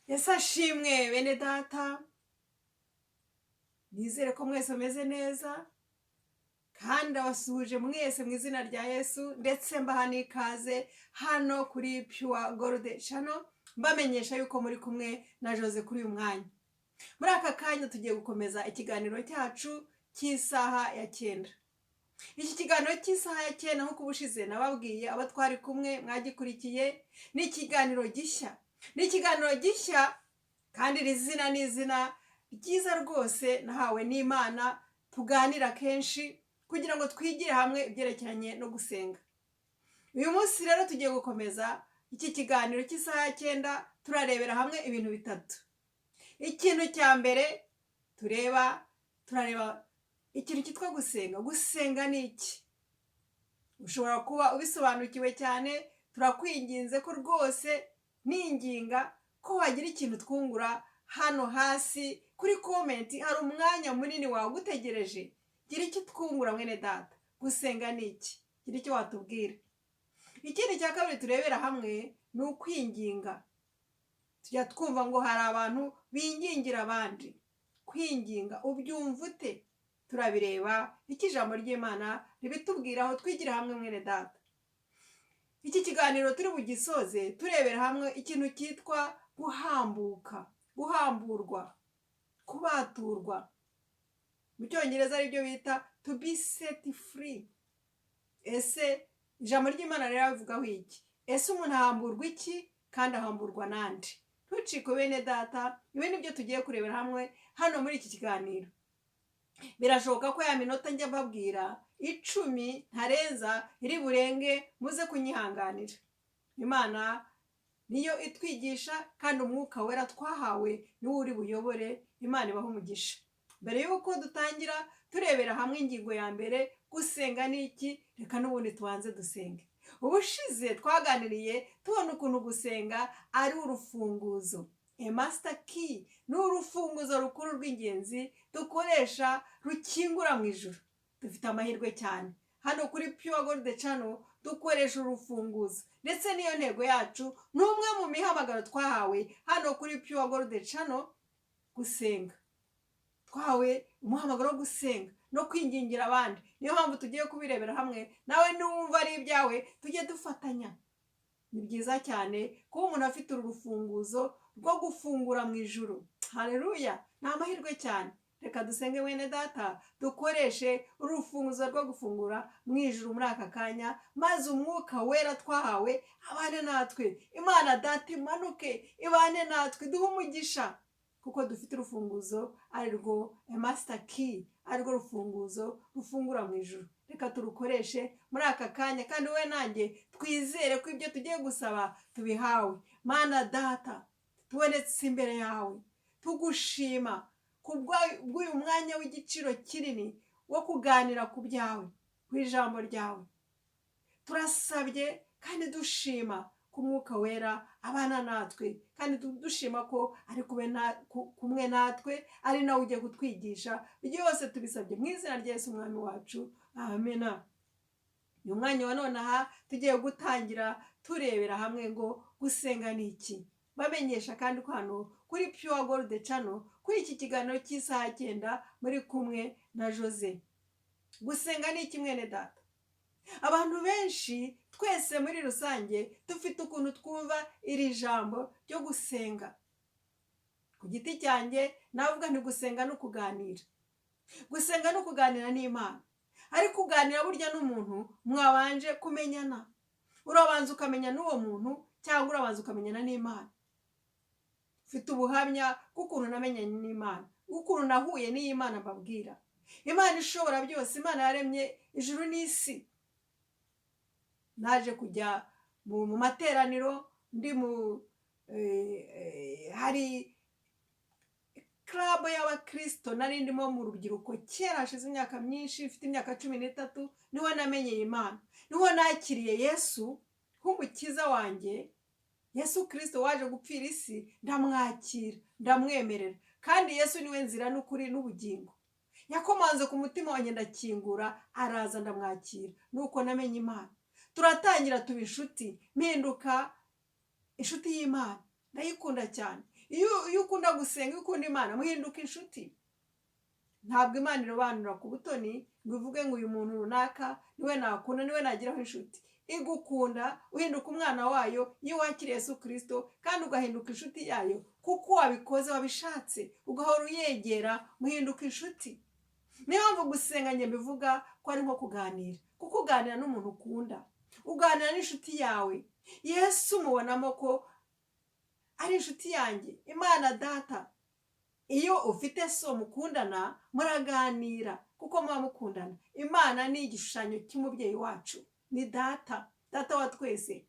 Yesu ashimwe bene data, nizere ko mwese mumeze neza kandi abasuhuje mwese mu izina rya Yesu, ndetse mbaha n'ikaze hano kuri Pure Gold Channel, mbamenyesha yuko muri kumwe na Jose kuri uyu mwanya. Muri aka kanya tugiye gukomeza ikiganiro cyacu cy'isaha ya 9. Iki kiganiro cy'isaha ya 9 nk'uko ubushize nababwiye abo twari kumwe mwagikurikiye, ni ikiganiro gishya. Ni ikiganiro gishya kandi rizina n'izina ryiza rwose nahawe n'Imana, tuganira kenshi kugira ngo twigire hamwe ibyerekeranye no gusenga. Uyu munsi rero tugiye gukomeza iki kiganiro cy'isaha ya 9, turarebera hamwe ibintu bitatu. Ikintu cya mbere turareba ikintu cyitwa gusenga. Gusenga ni iki? Ushobora kuba ubisobanukiwe cyane, turakwinginze ko rwose ninginga ko wagira ikintu twungura hano hasi kuri comment. Hari umwanya munini wagutegereje, gira icyo twungura mwene data. Gusenga ni iki? Gira icyo watubwira. Ikindi cya kabiri turebera hamwe ni ukwinginga. Tujya twumva ngo hari abantu bingingira abandi. Kwinginga ubyumva ute? Turabireba iki ijambo ry'Imana ribitubwiraho, twigira hamwe mwene data. Iki kiganiro turi bugisoze turebera hamwe ikintu cyitwa guhambuka, guhamburwa, kubaturwa. Mu cyongereza aribyo bita to be set free. Ese ijambo ry'Imana rero bivugaho iki? Ese umuntu ahamburwa iki kandi ahamburwa nande? Ntucike bene data, ibi nibyo tugiye kurebera hamwe hano muri iki kiganiro. Birashoboka ko ya minota njya mbabwira 10 ntareza iri burenge, muze kunyihanganira. Imana niyo itwigisha kandi umwuka wera twahawe niwo uri buyobore. Imana ibaho umugisha. Mbere yuko dutangira turebera hamwe ingingo ya mbere, gusenga ni iki, reka n'ubundi tubanze dusenge. Ubushize twaganiriye tubona ukuntu gusenga ari urufunguzo. A master key ni urufunguzo rukuru rw'ingenzi dukoresha rukingura mu ijuru. Dufite amahirwe cyane hano kuri Pure Gold Channel dukoresha urufunguzo, ndetse niyo ntego yacu, ni umwe mu mihamagaro twahawe hano kuri Pure Gold Channel, gusenga. Twahawe umuhamagaro wo gusenga no kwingingira abandi. Niyo mpamvu tugiye kubirebera hamwe, nawe numva ari ibyawe tujye dufatanya. Ni byiza cyane kuba umuntu afite urufunguzo rwo gufungura mu ijuru. Haleluya, ni amahirwe cyane. Reka dusenge wene data, dukoreshe urufunguzo rwo gufungura mu ijuru muri aka kanya, maze umwuka wera twahawe abane natwe. Imana data imanuke ibane natwe, duhe umugisha, kuko dufite urufunguzo ari rwo master key, ari rwo rufunguzo rufungura mu ijuru. Reka turukoreshe muri aka kanya, kandi we nanjye twizere ko ibyo tugiye gusaba tubihawe. Mana data, tubonetse imbere yawe tugushima kubw'uyu mwanya w'igiciro kinini wo kuganira ku byawe, ku ijambo ryawe. Turasabye kandi dushima ko umwuka wera abana natwe, kandi dushima ko ari kumwe natwe, ari nawe ugiye kutwigisha. Byose tubisabye mu izina rya Yesu umwami wacu, amena. Uyu mwanya wa none aha tugiye gutangira turebera hamwe ngo gusenga ni iki. Bamenyesha kandi ko hano kuri Pure Gold Channel kuri iki kiganiro cy'isaha 9 muri kumwe na Jose. Gusenga ni iki mwene data? Abantu benshi twese muri rusange dufite ukuntu twumva iri jambo ryo gusenga. Ku giti cyanjye navuga nti gusenga no kuganira. gusenga ni ukuganira n'Imana, ariko kuganira burya n'umuntu mwabanje kumenyana, urabanza ukamenya n'uwo muntu cyangwa urabanza ukamenyana n'Imana. Mfite ubuhamya bw'ukuntu namenyanye n'Imana, bw'ukuntu nahuye n'iyi Mana mbabwira. Imana ishobora byose, Imana yaremye ijuru n'isi. Naje kujya mu materaniro, hari club y'abakristo nari ndimo mu rubyiruko kera hashize imyaka myinshi, mfite imyaka 13, niho namenyeye Imana, niho nakiriye Yesu nk'umukiza wanjye. Yesu Kristo waje gupfira isi, ndamwakira, ndamwemerera, kandi Yesu niwe nzira n'ukuri n'ubugingo. Yakomanze ku mutima wanjye ndakingura, araza ndamwakira, nuko namenye Imana. Turatangira tuba inshuti, mpinduka inshuti y'Imana, ndayikunda cyane. Iyo ukunda gusenga, iyo ukunda Imana, muhinduka inshuti. Ntabwo Imana irobanura ku butoni ngo ivuge ngo uyu muntu runaka niwe nakunda, niwe nagiraho inshuti. Igukunda, uhinduka umwana wayo iyo wakiriye Yesu Kristo, kandi ugahinduka inshuti yayo kuko wabikoze, wabishatse, ugahora uyegera, muhinduka inshuti. Niyo mpamvu gusenga njye mbivuga ko ari nko kuganira, kuko uganira n'umuntu ukunda, uganira n'inshuti yawe. Yesu mubonamo ko ari inshuti yanjye, Imana Data. Iyo ufite so mukundana, muraganira kuko muba mukundana. Imana ni igishushanyo cy'umubyeyi wacu, ni Data, Data wa twese.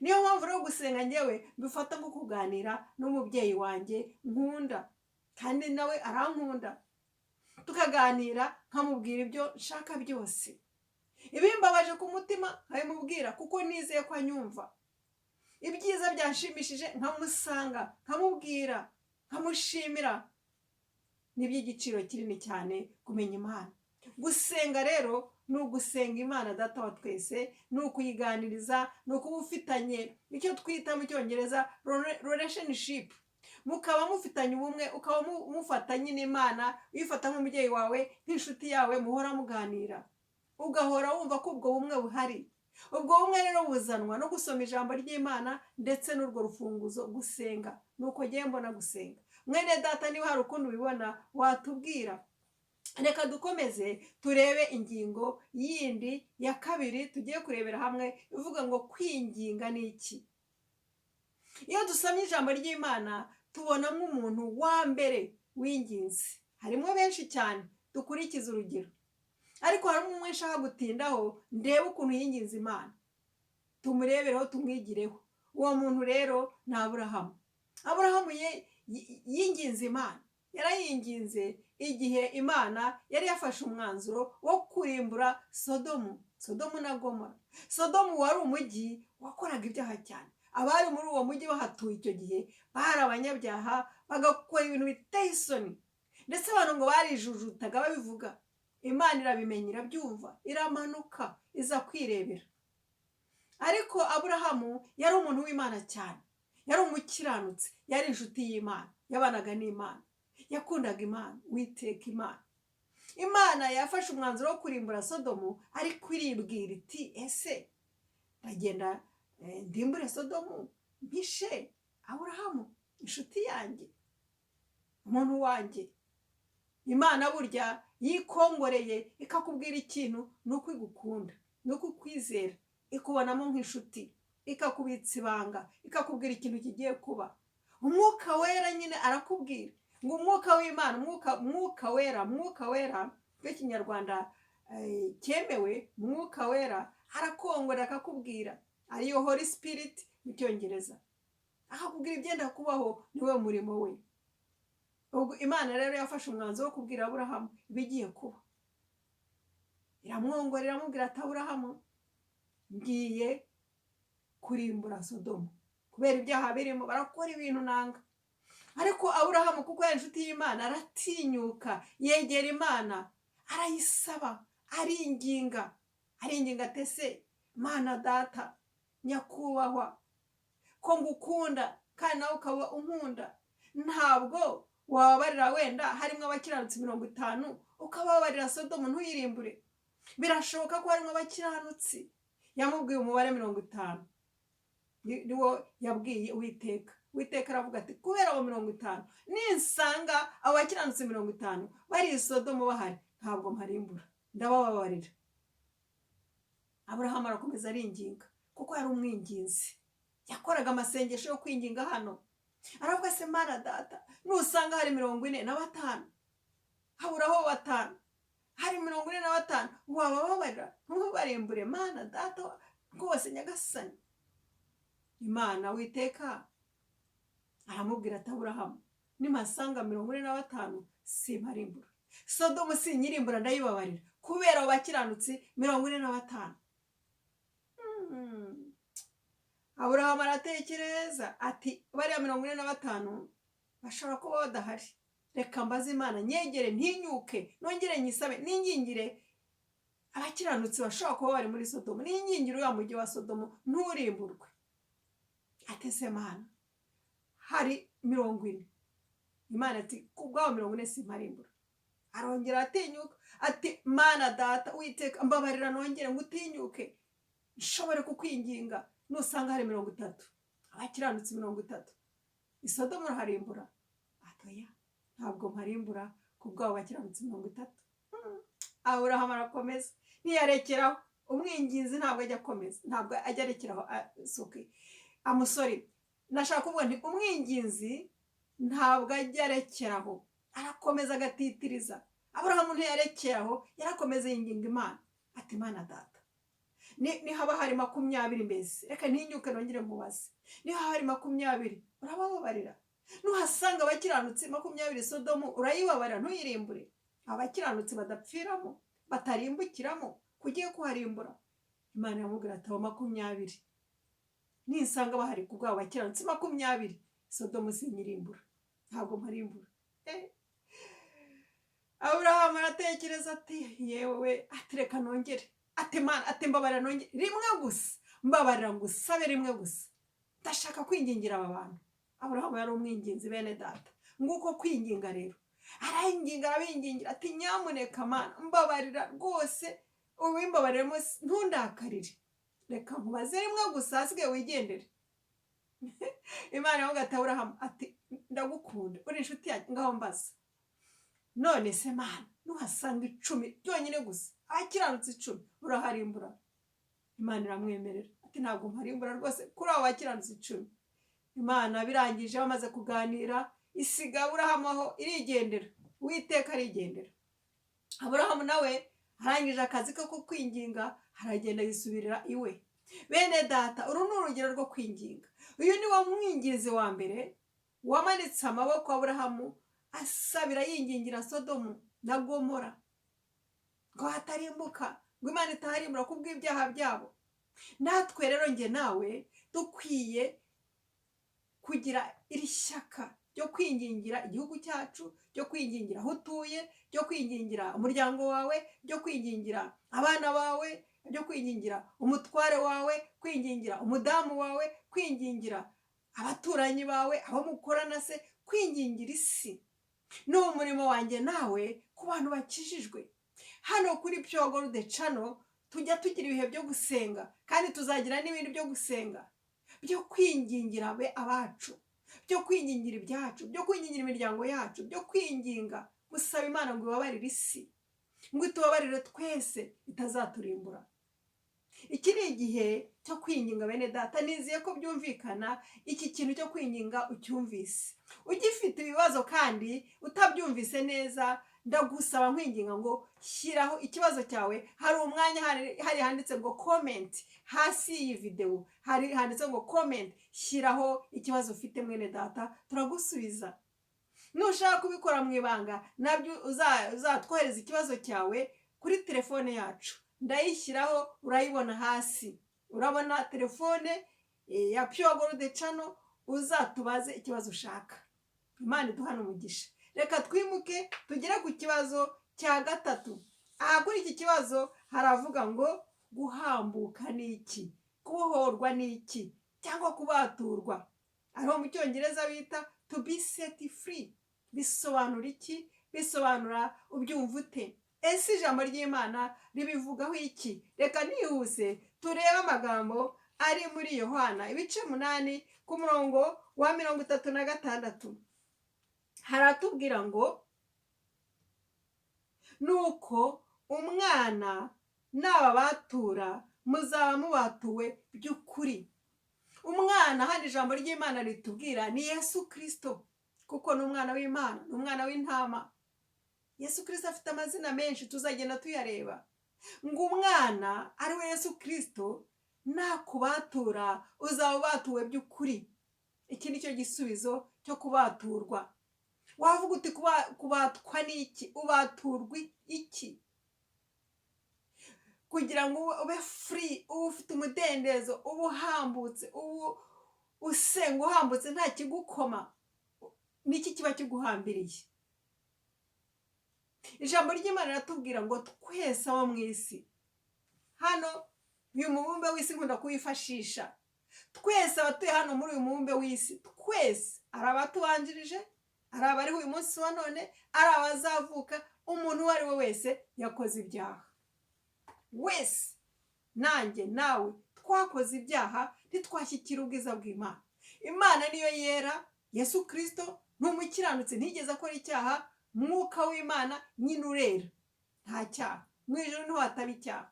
Niyo mpamvu rero gusenga njyewe mbifata nko kuganira n'umubyeyi wanjye nkunda, kandi nawe arankunda. Tukaganira, nkamubwira ibyo nshaka byose, ibimbabaje ku mutima nkabimubwira kuko nizeye ko anyumva. Ibyiza byanshimishije nkamusanga, nkamubwira, nkamushimira. Ni iby'igiciro kinini cyane kumenya Imana. Gusenga rero ni ugusenga Imana Data wa twese, ni ukuyiganiriza, ni ukuba ufitanye icyo twita mu cyongereza relationship. Mukaba mufitanye ubumwe, ukaba mufatanye n'Imana, uyifata nk'umubyeyi wawe, nk'inshuti yawe, muhora muganira, ugahora wumva ko ubwo bumwe buhari. Ubwo bumwe rero buzanwa no gusoma ijambo ry'Imana ndetse n'urwo rufunguzo gusenga. Nuko ngiye mbona gusenga. Mwene Data, niba hari ukundi ubibona watubwira. Reka dukomeze turebe ingingo yindi ya kabiri tugiye kurebera hamwe, ivuga ngo kwinginga ni iki. Iyo dusomye ijambo ry'Imana tubonamo umuntu wa mbere w'inginzi. Harimo benshi cyane dukurikiza urugero, ariko harimo umwe nshaka gutindaho, ndebe ukuntu yinginze Imana, tumurebereho, tumwigireho. Uwo muntu rero ni Aburahamu. Aburahamu yinginze Imana, yarayinginze igihe Imana yari yafashe umwanzuro wo kurimbura Sodomu na Gomora. Sodomu wari umujyi wakoraga ibyaha cyane. Abari muri uwo mujyi bahatuye icyo gihe bari abanyabyaha, bagakora ibintu biteye isoni, ndetse abantu ngo barijujutaga babivuga. Imana irabimenya, irabyumva, iramanuka iza kwirebera. Ariko Aburahamu yari umuntu w'Imana cyane, yari umukiranutsi, yari inshuti y'Imana, yabanaga n'Imana, yakundaga Imana, Uwiteka Imana. Imana yafashe umwanzuro wo kurimbura Sodomu, ariko iribwira iti, ese ndagenda ndimbure Sodomu mpishe Aburahamu inshuti yanjye, umuntu wanjye? Imana burya yikongoreye ikakubwira ikintu, ni uko igukunda, ni uko ikwizera, ikubonamo nk'inshuti, ikakubitsa ibanga, ikakubwira ikintu kigiye kuba. Umwuka wera nyine arakubwira ngo umwuka w'Imana, mwuka wera rw'ikinyarwanda cyemewe, mwuka wera arakongorera akakubwira, ariyo Holy Spirit mu cyongereza, akakubwira ibyenda kubaho, niwe murimo we. Ubwo Imana rero yafashe umwanzuro wo kubwira Aburahamu ibigiye kuba. Iramwongorera, iramubwira ati, Aburahamu, ngiye kurimbura Sodomu kubera ibyaha birimo, barakora ibintu nanga. Ariko Aburahamu kuko yari inshuti y'Imana, aratinyuka, yegera Imana, arayisaba, aringinga ati, se Mana Data nyakubahwa, ko ngukunda kandi nawe ukaba unkunda, ntabwo wababarira wenda harimo abakiranutsi 50 ukababarira Sodomu ntuyirimbure? Birashoboka ko harimo abakiranutsi. Yamubwiye umubare 50, niwo yabwiye Uwiteka. Uwiteka aravuga ati, kubera abo 50, ninsanga abo bakiranutsi 50 bari i Sodomu bahari, ntabwo mparimbura, ndabababarira. Aburahamu arakomeza aringinga kuko yari umwinginzi, yakoraga amasengesho yo kwinginga hano. Aravuga se Mana data, nusanga hari 45 haburaho 5, hari 45 wabababarira ntubarimbure Mana data rwose nyagasani. Imana Uwiteka aramubwira ati Aburahamu, nimasanga 45 simparimbura. Sodomu sinyirimbura, ndayibabarira kubera abo bakiranutsi 45. Aburahamu aratekereza ati bariya 45 bashobora kuba badahari, reka mbaze Imana, nyegere ntinyuke, nongere nyisabe, ningingire abakiranutsi bashobora kuba bari muri Sodomu, ningingire uriya mujyi wa Sodomu nturimburwe. Ati se Mana, hari 40. Imana ati kubwabo 40 simparimbura. Arongera atinyuka ati Mana data Uwiteka mbabarira nongere ngutinyuke nshobore kukwinginga, nusanga hari 30 abakiranutsi 30 Isodomu harimbura. Atoya ntabwo mparimbura kubwabo bakiranutsi 30. Aburahamu arakomeza ntiyarekeraho. Umwinginzi ntabwo ajya akomeza, ntabwo ajya arekeraho. Suki amusore nashaka kuvuga nti umwinginzi ntabwo ajya arekeraho, arakomeza agatitiriza. Aburahamu ntiyarekeraho, yarakomeza yinginga Imana ati Mana data, ni haba hari 20 mbese reka ntinyuke nongere nkubaze, ni hari 20 urabababarira? Nuhasanga abakiranutsi 20 Sodomu urayibabarira ntuyirimbure? Abakiranutsi badapfiramo, batarimbukiramo, kugiye kuharimbura? Imana yamubwira ati 20 nisanga bahari kubwabo bakiranutsi 20 Sodomu sinyirimbura, ntabwo mparimbura. Aburahamu aratekereza ati yewe, ati reka nongere, ati Mana, ati mbabarira nongere rimwe gusa, mbabarira ngusabe rimwe gusa, ndashaka kwingingira aba bantu. Aburahamu yari umwinginzi bene data, nguko kwinginga rero. Arayinginga arabingingira ati nyamuneka Mana mbabarira rwose, ubimbabariremo ntundakarire, reka nkubaze rimwe gusa hasigaye wigendere. Imana yavuga ati Aburahamu, ati ndagukunda, uri inshuti yanjye, ngaho mbaza none se Mana, nuhasanga 10 byonyine gusa abakiranutsi 10 uraharimbura? Imana iramwemerera ati ntabwo mparimbura rwose kuri abo bakiranutsi 10. Imana birangije bamaze kuganira, isiga Aburahamu aho irigendera, Uwiteka arigendera. Aburahamu nawe arangije akazi ko kwinginga, aragenda yisubirira iwe. Bene data, uru ni urugero rwo kwinginga. Uyu ni wo mwinginzi wa mbere wamanitse amaboko. Aburahamu asabira yingingira Sodomu na Gomora ngo hatarimbuka, ngo Imana itaharimbura kubw'ibyaha byabo. Natwe rero njye nawe dukwiye kugira iri shyaka ryo kwingingira igihugu cyacu, ryo kwingingira aho utuye, ryo kwingingira umuryango wawe, ryo kwingingira abana bawe, ryo kwingingira umutware wawe, kwingingira umudamu wawe, kwingingira abaturanyi bawe, abo mukorana se, kwingingira isi. Ni umurimo wanjye nawe ku bantu bakijijwe. Hano kuri Pure Gold Channel tujya tugira ibihe byo gusenga, kandi tuzagira n'ibindi byo gusenga, byo kwingingira abacu, byo kwingingira ibyacu, byo kwingingira imiryango yacu, byo kwinginga gusaba Imana ngo ibabarire isi, ngo itubabarire twese itazaturimbura. Iki ni igihe cyo kwinginga bene data. Nizeye ko byumvikana, iki kintu cyo kwinginga ucyumvise. Ugifite ibibazo kandi utabyumvise neza, ndagusaba nkwinginga ngo shyiraho ikibazo cyawe. Hari umwanya hari handitse ngo comment hasi iyi video, hari handitse ngo comment, shyiraho ikibazo ufite mwene data, turagusubiza. Nushaka kubikora mu ibanga, nabyo uzatwohereza ikibazo cyawe kuri telefone yacu, ndayishyiraho, urayibona hasi. Urabona telefone ya Pure Gold Channel, uzatubaze ikibazo ushaka. Imana iduhane umugisha. Reka twimuke tugere ku kibazo cya gatatu. Aha kuri iki kibazo haravuga ngo guhambuka ni iki, kubohorwa ni iki, cyangwa kubaturwa, aho mu cyongereza bita to be set free. Bisobanura iki? Bisobanura ubyumva ute? Ese ijambo ry'Imana ribivugaho iki? Reka nihuse turebe amagambo ari muri Yohana ibice 8 ku murongo wa 36. Haratubwira ngo nuko umwana n'ababatura muzaba mubatuwe by'ukuri. Umwana, hano ijambo ry'Imana ritubwira ni Yesu Kristo, kuko ni umwana w'Imana, ni umwana w'intama. Yesu Kristo afite amazina menshi tuzagenda tuyareba. Ngo umwana ari we Yesu Kristo nakubatura uzaba ubatuwe by'ukuri. Iki ni cyo gisubizo cyo kubaturwa. Wavuga uti kubatwa n'iki? Ubaturwa iki? Kugira ngo ube free, ube ufite umudendezo, ube uhambutse, ube usenga uhambutse nta kigukoma. Niki kiba kiguhambiriye? Ijambo ry'Imana riratubwira ngo twese abo mu isi, hano uyu mubumbe w'isi nkunda kuwifashisha, twese abatuye hano muri uyu mubumbe w'isi, twese, ari abatubanjirije, ari abariho uyu munsi wa none, ari abazavuka, umuntu uwo ari we wese yakoze ibyaha. Wese, nanjye nawe, twakoze ibyaha, ntitwashyikira ubwiza bw'Imana. Imana niyo yera, Yesu Kristo ni umukiranutsi, ntigeze akora icyaha. Mwuka w'Imana nyine urera, nta cyaha, mu ijuru niho hataba icyaha.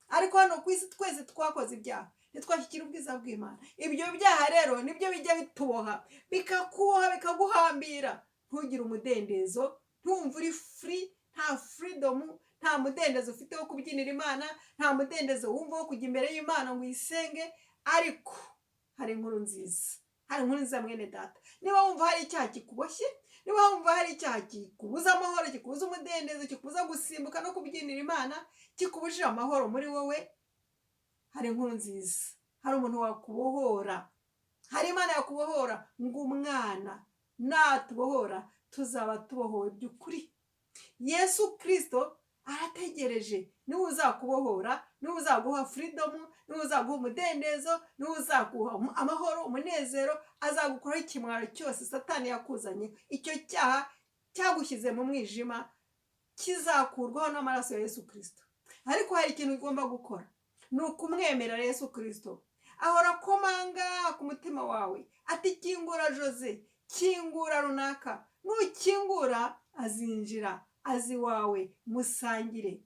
Ariko hano ku isi twese twakoze ibyaha, ntitwashyikira ubwiza bw'Imana. Ibyo byaha rero nibyo bijya bituboha, bikakuboha, bikaguhambira. Ntugire umudendezo, ntumve uri free, nta freedom, nta mudendezo ufite wo kubyinira Imana, nta mudendezo wumva wo kujya imbere y'Imana ngo uyisenge. Ariko hari inkuru nziza, hari inkuru nziza mwene data. Niba wumva hari icyaha kikuboshye, niba wumva hari icyaha kikubuza amahoro, kikubuza umudendezo, kikubuza gusimbuka no kubyinira Imana, kikubujije amahoro muri wowe, hari inkuru nziza. Hari umuntu wakubohora, hari Imana yakubohora. Ngo umwana natubohora tuzaba tubohowe by'ukuri. Yesu Kristo arategereje, niwe uzakubohora, niwe uzaguha freedom, niwe uzaguha umudendezo, niwe uzaguha amahoro, umunezero. Azagukuraho ikimwaro cyose Satani yakuzanye. Icyo cyaha cyagushyize mu mwijima kizakurwaho n'amaraso ya Yesu Kristo. Ariko hari ikintu ugomba gukora, ni ukumwemerera Yesu Kristo. Ahora akomanga ku mutima wawe ati kingura Jose, kingura runaka. Nukingura azinjira, azi wawe musangire,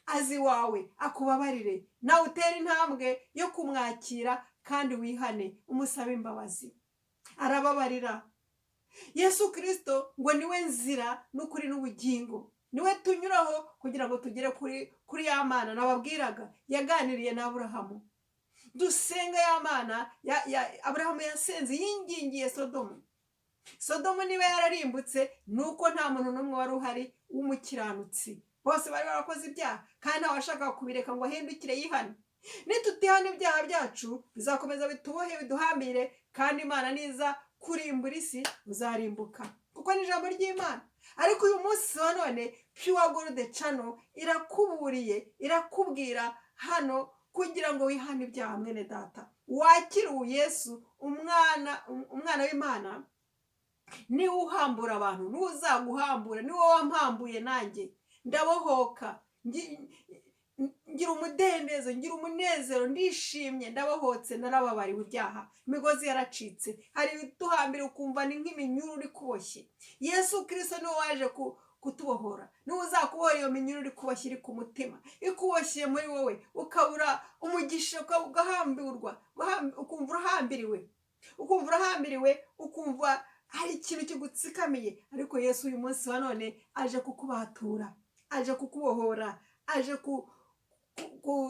azi wawe akubabarire, nawe utere intambwe yo kumwakira kandi wihane, umusabe imbabazi. Arababarira. Yesu Kristo ngo niwe nzira n'ukuri n'ubugingo, niwe tunyuraho kugira ngo tugere kuri ya Mana nababwiraga yaganiriye na Aburahamu. Dusenga ya Mana Aburahamu yasenze, yingingiye Sodomu. Sodomu niba yararimbutse nuko nta muntu n'umwe wari uhari w'umukiranutsi, bose bari barakoze ibyaha kandi nta washakaga kubireka ngo ahindukire yihane. Nitutihana ibyaha byacu bizakomeza bitubohe, biduhambire, kandi Imana niza kurimbura isi uzarimbuka, kuko ni ijambo ry'Imana. Ariko uyu munsi wa none Pure Gold Channel irakuburiye, irakubwira hano kugira ngo wihane ibyaha mwene data, wakire uwo Yesu umwana w'Imana. Niwe uhambura abantu, niwe uzaguhambura, niwe wampambuye nanjye ndabohoka, ngira umudendezo, ngira umunezero, ndishimye, ndabohotse, narababariwe ibyaha, imigozi yaracitse. Hari ibituhambira ukumva ni nk'iminyururu uri kuboshye. Yesu Kristo niwe waje kutubohora, niwe uzakubohora iyo minyururu iri kuboshye, iri ku mutima, ikuboshye muri wowe, ukabura umugisha, ugahamburwa, ukumva urahambiriwe, ukumva hari ikintu kigutsikamiye. Ariko Yesu uyu munsi wa none aje kukubatura, aje kukubohora, aje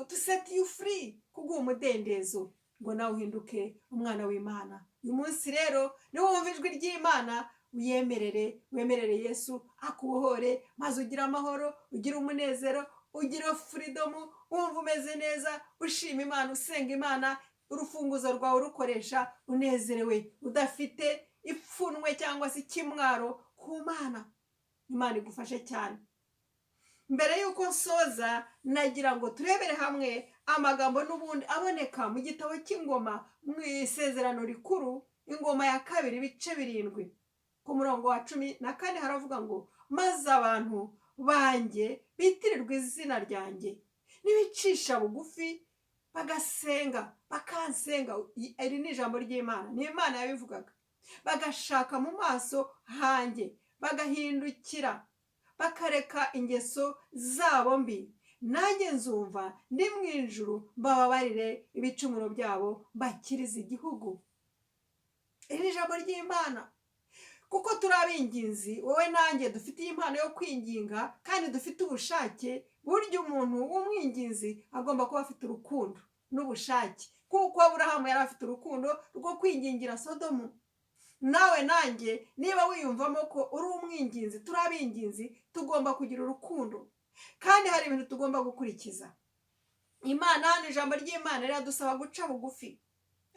to set you free, kuguha umudendezo ngo nawe uhinduke umwana w'Imana. Uyu munsi rero niba wumva ijwi ry'Imana, wemerere Yesu akubohore, maze ugire amahoro, ugire umunezero, ugire freedom, wumva umeze neza, ushima Imana, usenga Imana, urufunguzo rwawe rukoresha unezerewe, udafite ipfunwe cyangwa se ikimwaro ku Mana. Imana igufashe cyane. Mbere y'uko nsoza, nagira ngo turebere hamwe amagambo n'ubundi aboneka mu gitabo cy'Ingoma mu Isezerano Rikuru, Ingoma ya 2 ibice 7 ku murongo wa 14 haravuga ngo maze abantu banjye bitirirwa izina ryanjye nibicisha bugufi bagasenga bakansenga. Iri ni ijambo ry'Imana, ni Imana yabivugaga. Bagashaka mu maso hanjye, bagahindukira, bakareka ingeso zabo mbi, nanjye nzumva ndi mu ijuru mbababarire ibicumuro byabo mbakirize igihugu. Iri ni ijambo ry'Imana. Kuko turi ab'inginzi, wowe nanjye dufite impano yo kwinginga kandi dufite ubushake. Burya umuntu w'umwinginzi agomba kuba afite urukundo n'ubushake, kuko Aburahamu yari afite urukundo rwo kwingingira Sodomu. Nawe nanjye niba wiyumvamo ko uri umwinginzi, turi ab'inginzi, tugomba kugira urukundo kandi hari ibintu tugomba gukurikiza. Imana, hano ijambo ry'Imana riradusaba guca bugufi.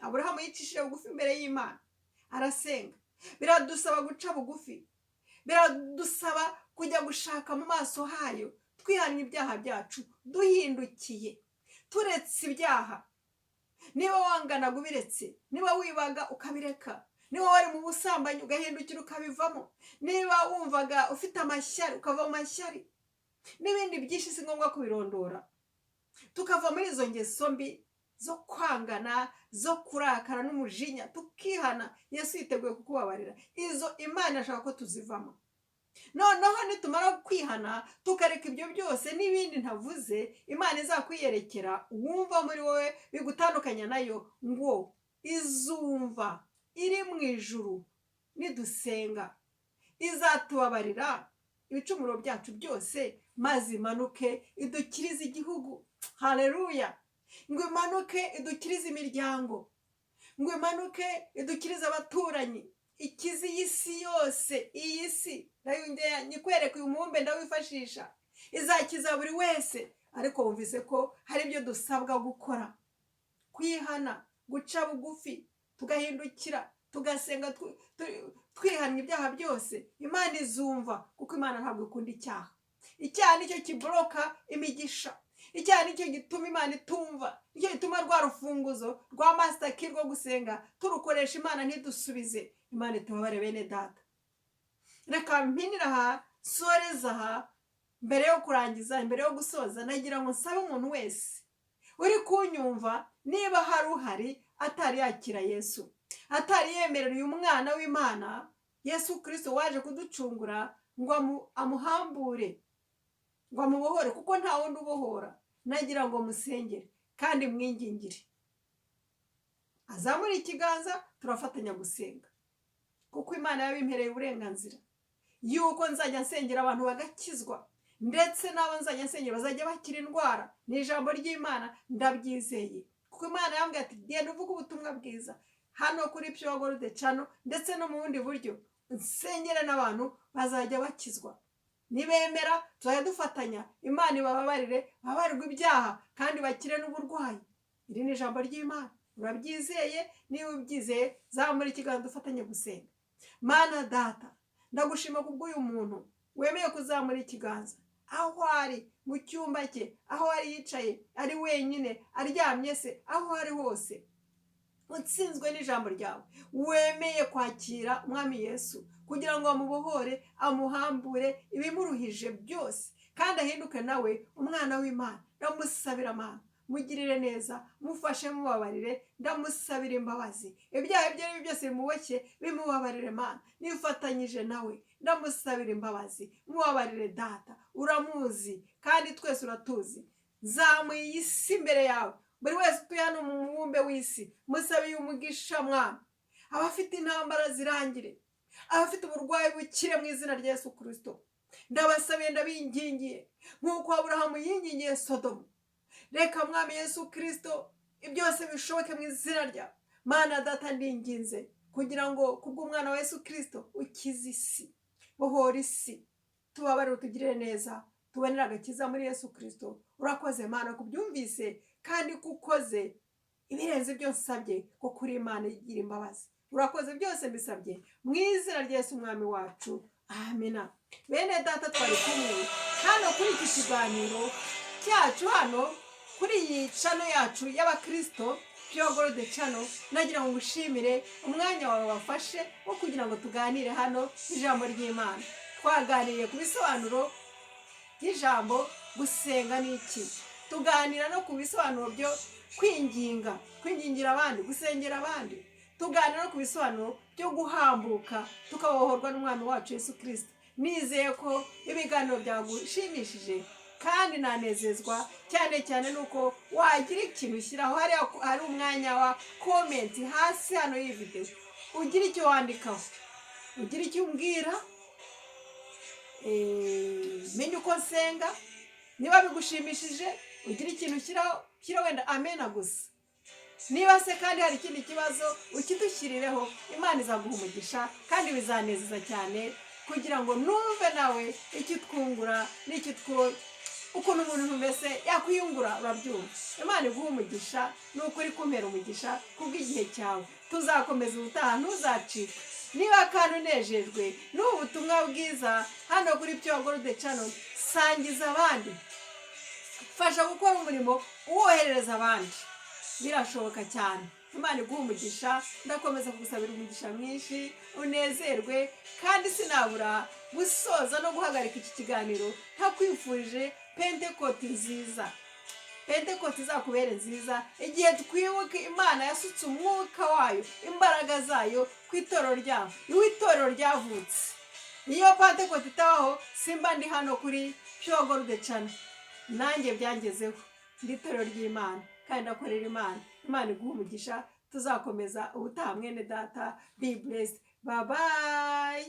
Aburahamu yicishije bugufi imbere y'Imana arasenga. Biradusaba guca bugufi, biradusaba kujya gushaka mu maso hayo, twihannye ibyaha byacu, duhindukiye, turetse ibyaha. Niba wanganaga ubiretse, niba wibaga ukabireka, niba wari mu busambanyi ugahindukira ukabivamo, niba wumvaga ufite amashyari ukava mu mashyari, n'ibindi byinshi si ngombwa kubirondora. Tukava muri izo ngeso mbi zo kwangana, zo kurakara n'umujinya, tukihana. Yesu yiteguye kukubabarira. Izo Imana ashaka ko tuzivamo. Noneho nitumara kwihana tukareka ibyo byose n'ibindi ntavuze, Imana izakwiyerekera, wumva muri wowe bigutandukanya nayo, ngo izumva iri mu ijuru nidusenga, izatubabarira ibicumuro byacu byose, maze imanuke idukirize igihugu. Haleluya! Ngo imanuke idukirize imiryango, ngo imanuke idukirize abaturanyi, ikize iyi si yose. Iyi si nyikwereka uyu mubumbe ndawifashisha, izakiza buri wese. Ariko wumvise ko hari ibyo dusabwa gukora: kwihana, guca bugufi, tugahindukira, tugasenga, twihannye ibyaha byose. Imana izumva, kuko Imana ntabwo ikunda icyaha. Icyaha nicyo kiboroka imigisha. Icyaha nicyo gituma Imana itumva, nicyo gituma rwa rufunguzo rwa master key rwo gusenga turukoresha Imana ntidusubize. Imana itubabare bene data. Reka mpinira aha, soreza aha, mbere yo kurangiza, mbere yo gusoza, nagira ngo nsabe umuntu wese uri kunyumva, niba hari uhari atari yakira Yesu, atari yemerera uyu mwana w'Imana Yesu Kristo waje kuducungura, ngo amuhambure, ngo amubohore, kuko nta wundi ubohora, nagira ngo musengere kandi mwingingire. Azamura ikiganza, turafatanya gusenga, kuko Imana yabimpereye uburenganzira yuko nzajya nsengera abantu bagakizwa, ndetse n'abo nzajya nsengera bazajya bakira indwara. Ni ijambo ry'Imana, ndabyizeye, kuko Imana yambwiye ati genda uvuga ubutumwa bwiza hano kuri Pure Gold Channel, ndetse no mu bundi buryo, nsengere n'abantu bazajya bakizwa. Nibemera tuzajya dufatanya, Imana ibababarire, babarirwe ibyaha kandi bakire n'uburwayi. Iri ni ijambo ry'Imana. Urabyizeye? Niba ubyizeye, zamura ikiganza dufatanye gusenga. Mana Data, ndagushima kubw'uyu muntu wemeye kuzamura ikiganza, aho ari mu cyumba cye, aho ari yicaye, ari wenyine, aryamye se, aho ari hose, utsinzwe n'ijambo ryawe, wemeye kwakira Umwami Yesu kugira ngo amubohore, amuhambure ibimuruhije byose, kandi ahinduke nawe umwana w'Imana. Ndamusabira Mana, mugirire neza, mufashe, mubabarire, ndamusabira imbabazi. Ibyaha ibyo ari byo byose bimuboshye, bimubabarire Mana. Nifatanyije nawe, ndamusabira imbabazi, mubabarire Data. Uramuzi kandi twese uratuzi. Zamuye iyi si imbere yawe, buri wese utuye hano mu mubumbe w'isi, musabiye umugisha Mwana. Abafite intambara zirangire, abafite uburwayi bukire mu izina rya Yesu Kristo. Ndabasabiye, ndabingingiye, nk'uko Aburahamu yingingiye Sodomu. Reka Mwami Yesu Kristo byose bishoboke mu izina rya Mana Data. Ndinginze kugira ngo kubw'umwana wa Yesu Kristo ukize isi, bohora isi, tubabarire, utugirire neza, tubonere agakiza muri Yesu Kristo. Urakoze Mana kubyumvise kandi kukoze ibirenze ibyo nsabye, kuko uri Imana igira imbabazi. Urakoze, byose mbisabye mu izina rya Yesu Umwami wacu, amina. Bene Data, twari kumwe hano kuri iki kiganiro cyacu, hano kuri iyi channel yacu y'Abakristo, Pure Gold Channel. Nagira ngo ngushimire umwanya wawe wafashe wo kugira ngo tuganire hano ijambo ry'Imana. Twaganiriye ku bisobanuro by'ijambo gusenga n'iki, tuganira no ku bisobanuro byo kwingingira abandi, gusengera abandi, tuganira no ku bisobanuro byo guhambuka tukabohorwa n'Umwami wacu Yesu Kristo. nizeye ko ibiganiro byagushimishije kandi nanezezwa cyane cyane nuko wagira ikintu ushyiraho hariya hari umwanya wa komenti hasi hano y'iyi videwo, ugira icyo wandikaho, ugira icyo umbwira, menya uko nsenga, niba bigushimishije ugira ikintu ushyiraho wenda amena gusa, niba se kandi hari ikindi kibazo ukidushyirireho, Imana izaguha umugisha kandi bizanezeza cyane kugira ngo numve nawe icyo twungura n'icyo ukuntu umuntu mbese yakwiyungura urabyumva. Imana iguha umugisha, ni ukuri kumpera umugisha kubw'igihe cyawe. Tuzakomeza ubutaha, ntuzacike. Niba kandi unejejwe n'ubu butumwa bwiza hano kuri Pure Gold Channel, sangiza abandi, fasha gukora umurimo uwoherereza abandi, birashoboka cyane. Imana iguha umugisha, ndakomeza kugusabira umugisha mwinshi, unezerwe, kandi sinabura gusoza no guhagarika iki kiganiro ntakwifurije Pentekote nziza. Pentekote izakubere nziza igihe twibuka Imana yasutse umwuka wayo, imbaraga zayo ku itorero ryaho. Niwe itorero ryavutse. Iyo Pentekote itabaho simba ndi hano kuri Pure Gold Channel. Nanjye byangezeho, ndi itorero ry'Imana kandi ndakorera Imana. Imana iguha umugisha, tuzakomeza ubutaha mwene data. Be blessed. Bye bye.